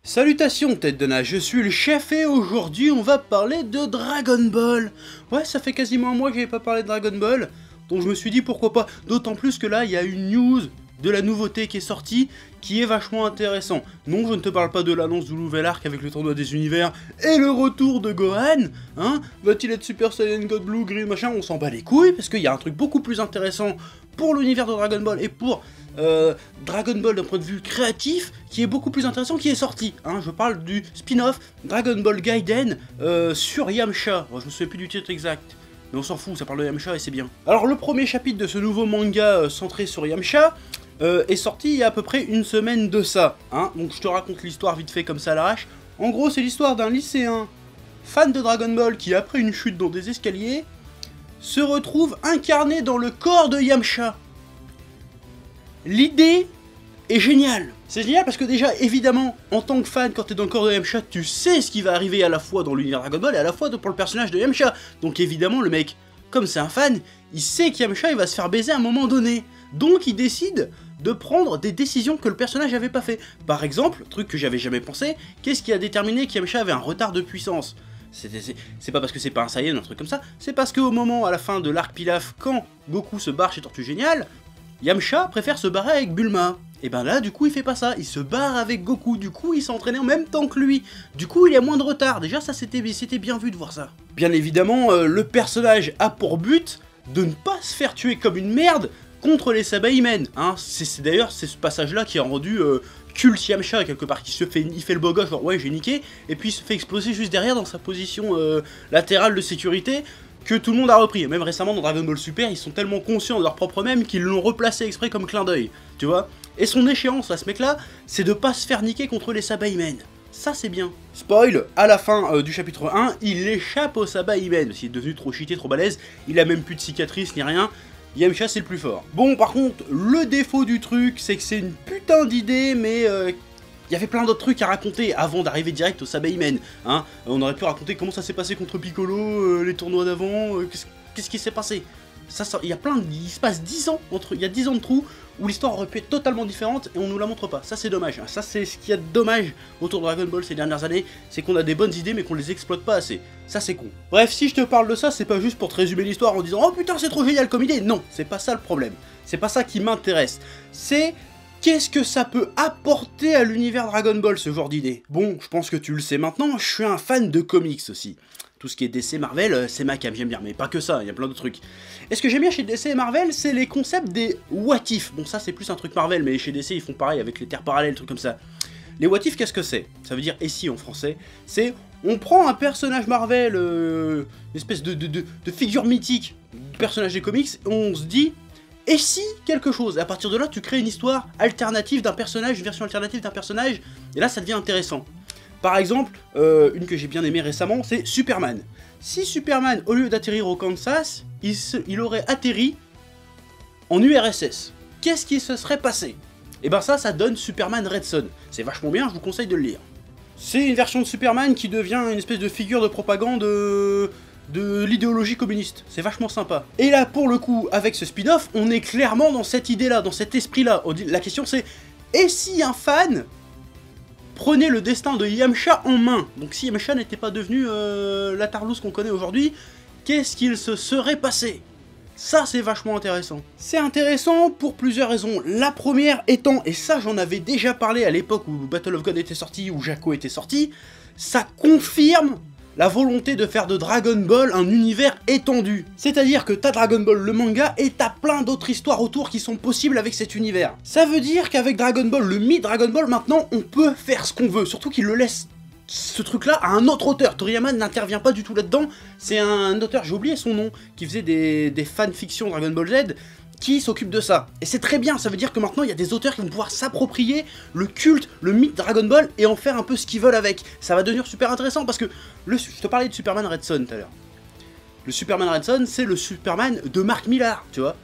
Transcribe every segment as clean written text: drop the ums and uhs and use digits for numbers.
Salutations tête de nage, je suis le chef et aujourd'hui on va parler de Dragon Ball. Ouais, ça fait quasiment un mois que j'avais pas parlé de Dragon Ball, donc je me suis dit pourquoi pas, d'autant plus que là il y a une news de la nouveauté qui est sortie, qui est vachement intéressant. Non, je ne te parle pas de l'annonce du nouvel arc avec le tournoi des univers et le retour de Gohan, hein. Va-t-il être Super Saiyan God Blue, Green, machin, on s'en bat les couilles, parce qu'il y a un truc beaucoup plus intéressant pour l'univers de Dragon Ball et pour Dragon Ball d'un point de vue créatif, qui est beaucoup plus intéressant, qui est sorti. Hein. Je parle du spin-off Dragon Ball Gaiden sur Yamcha. Bon, je me souviens plus du titre exact, mais on s'en fout, ça parle de Yamcha et c'est bien. Alors le premier chapitre de ce nouveau manga centré sur Yamcha est sorti il y a à peu près une semaine de ça. Hein. Donc je te raconte l'histoire vite fait comme ça à l'arrache. En gros, c'est l'histoire d'un lycéen fan de Dragon Ball qui, après une chute dans des escaliers, se retrouve incarné dans le corps de Yamcha. L'idée est géniale. C'est génial parce que déjà, évidemment, en tant que fan, quand t'es dans le corps de Yamcha, tu sais ce qui va arriver à la fois dans l'univers Dragon Ball et à la fois pour le personnage de Yamcha. Donc évidemment, le mec, comme c'est un fan, il sait qu'Yamcha il va se faire baiser à un moment donné. Donc il décide de prendre des décisions que le personnage n'avait pas fait. Par exemple, truc que j'avais jamais pensé, qu'est-ce qui a déterminé qu'Yamcha avait un retard de puissance? C'est pas parce que c'est pas un Saiyan ou un truc comme ça, c'est parce qu'au moment, à la fin de l'arc Pilaf, quand Goku se barre chez Tortue Géniale, Yamcha préfère se barrer avec Bulma. Et ben là, du coup, il fait pas ça. Il se barre avec Goku. Du coup, il s'est entraîné en même temps que lui. Du coup, il y a moins de retard. Déjà, ça, c'était bien vu de voir ça. Bien évidemment, le personnage a pour but de ne pas se faire tuer comme une merde contre les Sabaïmen. Hein. C'est d'ailleurs ce passage-là qui a rendu culte Yamcha, quelque part. Il fait le beau gosse, genre ouais, j'ai niqué. Et puis, il se fait exploser juste derrière dans sa position latérale de sécurité, que tout le monde a repris. Même récemment dans Dragon Ball Super, ils sont tellement conscients de leur propre même qu'ils l'ont replacé exprès comme clin d'œil, tu vois. Et son échéance à ce mec là, c'est de pas se faire niquer contre les Sabaïmen. Ça c'est bien. Spoil, à la fin du chapitre 1, il échappe aux Sabaïmen, parce qu'il est devenu trop cheaté, trop balèze, il a même plus de cicatrices ni rien. Yamcha c'est le plus fort. Bon, par contre, le défaut du truc, c'est que c'est une putain d'idée, mais il y avait plein d'autres trucs à raconter avant d'arriver direct au Sabaïmen, hein. On aurait pu raconter comment ça s'est passé contre Piccolo, les tournois d'avant, qu'est-ce qui s'est passé. Il se passe 10 ans, il y a 10 ans de trou, où l'histoire aurait pu être totalement différente, et on nous la montre pas. Ça c'est dommage, hein. Ça c'est ce qu'il y a de dommage autour de Dragon Ball ces dernières années, c'est qu'on a des bonnes idées mais qu'on les exploite pas assez. Ça c'est con. Bref, si je te parle de ça, c'est pas juste pour te résumer l'histoire en disant « Oh putain c'est trop génial comme idée !» Non, c'est pas ça le problème. C'est pas ça qui m'intéresse. C'est... qu'est-ce que ça peut apporter à l'univers Dragon Ball, ce genre d'idée? Bon, je pense que tu le sais maintenant, je suis un fan de comics aussi. Tout ce qui est DC Marvel, c'est ma cam, j'aime bien, mais pas que ça, il y a plein d'autres trucs. Et ce que j'aime bien chez DC et Marvel, c'est les concepts des what if. Bon, ça c'est plus un truc Marvel, mais chez DC ils font pareil avec les terres parallèles, trucs comme ça. Les what if, qu'est-ce que c'est? Ça veut dire et si en français. C'est, on prend un personnage Marvel, une espèce de figure mythique, personnage des comics, et on se dit... et si quelque chose, et à partir de là, tu crées une histoire alternative d'un personnage, une version alternative d'un personnage, et là, ça devient intéressant. Par exemple, une que j'ai bien aimée récemment, c'est Superman. Si Superman, au lieu d'atterrir au Kansas, il aurait atterri en URSS, qu'est-ce qui se serait passé? Et ben ça donne Superman Red Son. C'est vachement bien, je vous conseille de le lire. C'est une version de Superman qui devient une espèce de figure de propagande de l'idéologie communiste. C'est vachement sympa. Et là, pour le coup, avec ce spin-off, on est clairement dans cette idée-là, dans cet esprit-là. La question c'est, et si un fan prenait le destin de Yamcha en main? Donc si Yamcha n'était pas devenu la Tarlouse qu'on connaît aujourd'hui, qu'est-ce qu'il se serait passé? Ça, c'est vachement intéressant. C'est intéressant pour plusieurs raisons. La première étant, et ça j'en avais déjà parlé à l'époque où Battle of God était sorti, où Jaco était sorti, ça confirme la volonté de faire de Dragon Ball un univers étendu. C'est-à-dire que t'as Dragon Ball le manga et t'as plein d'autres histoires autour qui sont possibles avec cet univers. Ça veut dire qu'avec Dragon Ball, le mythe Dragon Ball, maintenant, on peut faire ce qu'on veut. Surtout qu'il le laisse, ce truc-là, à un autre auteur. Toriyama n'intervient pas du tout là-dedans. C'est un auteur, j'ai oublié son nom, qui faisait des fanfictions Dragon Ball Z, qui s'occupe de ça. Et c'est très bien, ça veut dire que maintenant il y a des auteurs qui vont pouvoir s'approprier le culte, le mythe Dragon Ball et en faire un peu ce qu'ils veulent avec. Ça va devenir super intéressant parce que, je te parlais de Superman Red Son tout à l'heure. Le Superman Red Son, c'est le Superman de Mark Millar, tu vois.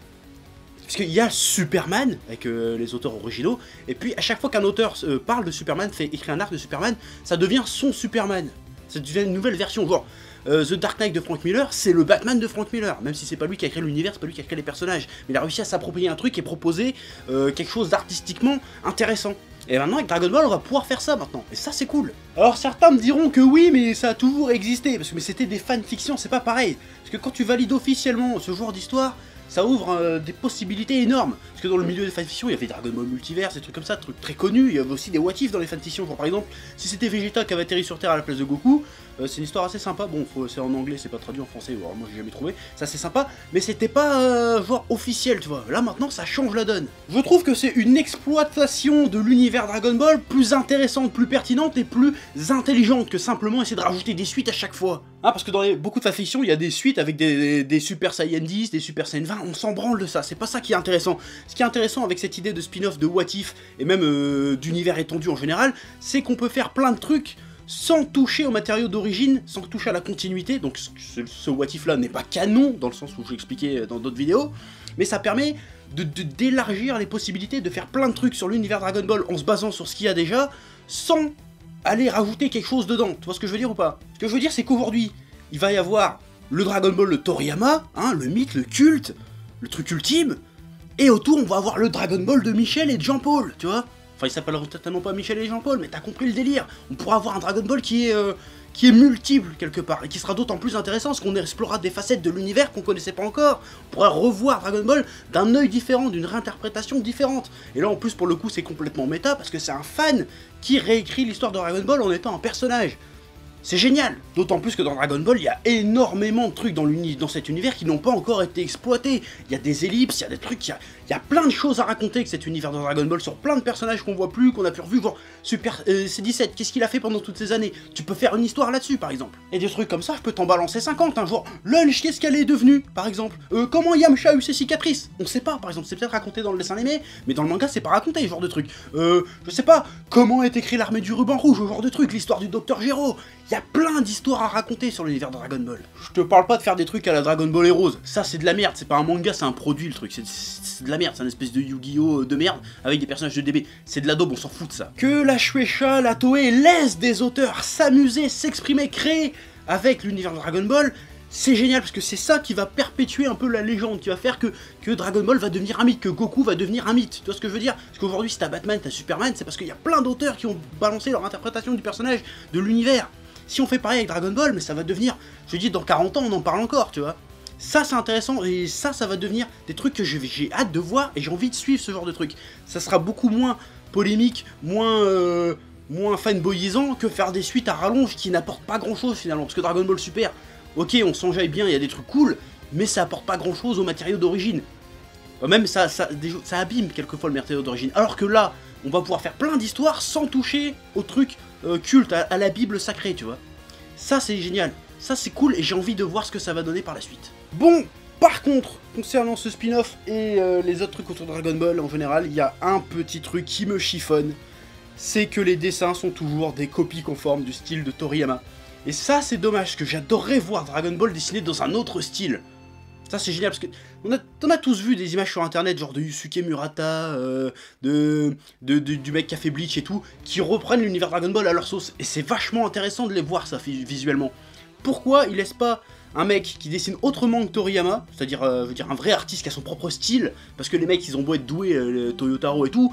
Parce qu'il y a Superman, avec les auteurs originaux, et puis à chaque fois qu'un auteur parle de Superman, écrit un arc de Superman, ça devient son Superman. Ça devient une nouvelle version, genre The Dark Knight de Frank Miller, c'est le Batman de Frank Miller, même si c'est pas lui qui a créé l'univers, c'est pas lui qui a créé les personnages, mais il a réussi à s'approprier un truc et proposer quelque chose d'artistiquement intéressant. Et maintenant avec Dragon Ball on va pouvoir faire ça maintenant, et ça c'est cool. Alors certains me diront que oui mais ça a toujours existé, parce que mais c'était des fanfictions, c'est pas pareil. Parce que quand tu valides officiellement ce genre d'histoire, ça ouvre des possibilités énormes. Parce que dans le milieu des fanfictions, il y avait Dragon Ball Multiverse, des trucs comme ça, des trucs très connus. Il y avait aussi des what if dans les fanfictions. Genre par exemple, si c'était Vegeta qui avait atterri sur Terre à la place de Goku, c'est une histoire assez sympa. Bon, c'est en anglais, c'est pas traduit en français. Alors, moi j'ai jamais trouvé. Ça c'est sympa, mais c'était pas genre officiel, tu vois. Là maintenant, ça change la donne. Je trouve que c'est une exploitation de l'univers Dragon Ball plus intéressante, plus pertinente et plus intelligente que simplement essayer de rajouter des suites à chaque fois. Hein, parce que dans beaucoup de fanfictions, il y a des suites avec des Super Saiyan 10, des Super Saiyan 20, on s'en branle de ça, c'est pas ça qui est intéressant. Ce qui est intéressant avec cette idée de spin-off de What If, et même d'univers étendu en général, c'est qu'on peut faire plein de trucs sans toucher aux matériaux d'origine, sans toucher à la continuité, donc ce What If là n'est pas canon, dans le sens où je l'expliquais dans d'autres vidéos, mais ça permet d'élargir les possibilités de faire plein de trucs sur l'univers Dragon Ball en se basant sur ce qu'il y a déjà, sans aller rajouter quelque chose dedans. Tu vois ce que je veux dire ou pas? Ce que je veux dire c'est qu'aujourd'hui, il va y avoir le Dragon Ball de Toriyama, hein, le mythe, le culte, le truc ultime, et autour on va avoir le Dragon Ball de Michel et de Jean-Paul, tu vois. Enfin ils s'appelleront certainement pas Michel et Jean-Paul, mais t'as compris le délire. On pourra avoir un Dragon Ball qui est multiple quelque part, et qui sera d'autant plus intéressant parce qu'on explorera des facettes de l'univers qu'on connaissait pas encore. On pourra revoir Dragon Ball d'un œil différent, d'une réinterprétation différente. Et là en plus pour le coup c'est complètement méta, parce que c'est un fan qui réécrit l'histoire de Dragon Ball en étant un personnage. C'est génial. D'autant plus que dans Dragon Ball, il y a énormément de trucs dans cet univers qui n'ont pas encore été exploités. Il y a des ellipses, il y a des trucs, il y a plein de choses à raconter avec cet univers de Dragon Ball sur plein de personnages qu'on voit plus, qu'on a pu revu, genre Super C17, qu'est-ce qu'il a fait pendant toutes ces années? Tu peux faire une histoire là-dessus, par exemple. Et des trucs comme ça, je peux t'en balancer 50, hein, genre Lunch, qu'est-ce qu'elle est devenue, par exemple. Comment Yamcha a eu ses cicatrices? On sait pas, par exemple, c'est peut-être raconté dans le dessin animé, mais dans le manga, c'est pas raconté, ce genre de trucs. Je sais pas, comment est écrit l'armée du ruban rouge, ce genre de trucs, l'histoire du Docteur Gero. Il y a plein d'histoires à raconter sur l'univers de Dragon Ball. Je te parle pas de faire des trucs à la Dragon Ball Heroes, ça c'est de la merde, c'est pas un manga, c'est un produit le truc, c'est de la merde, c'est une espèce de Yu-Gi-Oh de merde avec des personnages de DB, c'est de la daube, on s'en fout de ça. Que la Shueisha, la Toei laisse des auteurs s'amuser, s'exprimer, créer avec l'univers de Dragon Ball, c'est génial parce que c'est ça qui va perpétuer un peu la légende, qui va faire que Dragon Ball va devenir un mythe, que Goku va devenir un mythe. Tu vois ce que je veux dire? Parce qu'aujourd'hui si t'as Batman, t'as Superman, c'est parce qu'il y a plein d'auteurs qui ont balancé leur interprétation du personnage, de l'univers. Si on fait pareil avec Dragon Ball, mais ça va devenir, je dis dans 40 ans on en parle encore, tu vois. Ça c'est intéressant, et ça va devenir des trucs que j'ai hâte de voir, et j'ai envie de suivre ce genre de trucs. Ça sera beaucoup moins polémique, moins fanboyisant que faire des suites à rallonge qui n'apportent pas grand chose finalement. Parce que Dragon Ball Super, ok on s'enjaille bien, il y a des trucs cool, mais ça apporte pas grand chose aux matériaux d'origine. Même ça abîme quelquefois le matériau d'origine. Alors que là, on va pouvoir faire plein d'histoires sans toucher aux trucs cultes, à la Bible sacrée, tu vois. Ça c'est génial, ça c'est cool, et j'ai envie de voir ce que ça va donner par la suite. Bon, par contre, concernant ce spin-off et les autres trucs autour de Dragon Ball en général, il y a un petit truc qui me chiffonne. C'est que les dessins sont toujours des copies conformes du style de Toriyama. Et ça c'est dommage, parce que j'adorerais voir Dragon Ball dessiné dans un autre style. Ça c'est génial, parce que t'en as tous vu des images sur internet, genre de Yusuke Murata, du mec qui a fait Bleach et tout, qui reprennent l'univers Dragon Ball à leur sauce. Et c'est vachement intéressant de les voir ça visuellement. Pourquoi ils laissent pas un mec qui dessine autrement que Toriyama, c'est-à-dire je veux dire un vrai artiste qui a son propre style, parce que les mecs ils ont beau être doués, Toyotaro et tout,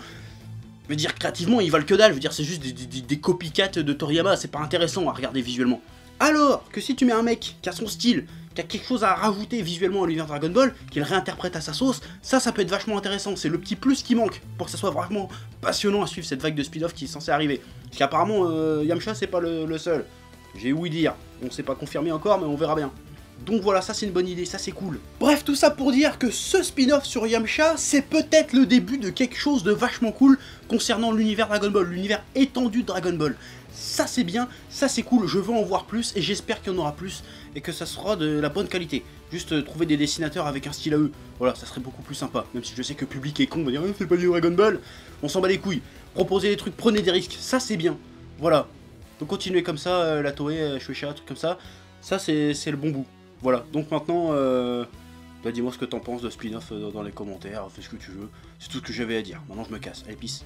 je veux dire créativement ils valent que dalle, je veux dire c'est juste des copycats de Toriyama, c'est pas intéressant à regarder visuellement. Alors que si tu mets un mec qui a son style, qui a quelque chose à rajouter visuellement à l'univers Dragon Ball, qu'il réinterprète à sa sauce, ça peut être vachement intéressant, c'est le petit plus qui manque, pour que ça soit vraiment passionnant à suivre cette vague de spin-off qui est censée arriver. Parce qu'apparemment Yamcha c'est pas le seul, j'ai ouï dire, on sait pas confirmé encore mais on verra bien. Donc voilà, ça c'est une bonne idée, ça c'est cool. Bref, tout ça pour dire que ce spin-off sur Yamcha, c'est peut-être le début de quelque chose de vachement cool concernant l'univers Dragon Ball, l'univers étendu de Dragon Ball. Ça c'est bien, ça c'est cool, je veux en voir plus, et j'espère qu'il y en aura plus, et que ça sera de la bonne qualité. Juste trouver des dessinateurs avec un style à eux, voilà, ça serait beaucoup plus sympa. Même si je sais que le public est con, va dire « c'est pas du Dragon Ball », on s'en bat les couilles. Proposez des trucs, prenez des risques, ça c'est bien. Voilà, donc continuez comme ça, la Toei, Shueisha, trucs comme ça, ça c'est le bon bout. Voilà, donc maintenant, bah dis-moi ce que t'en penses de spin-off dans les commentaires, fais ce que tu veux, c'est tout ce que j'avais à dire. Maintenant je me casse, allez, peace.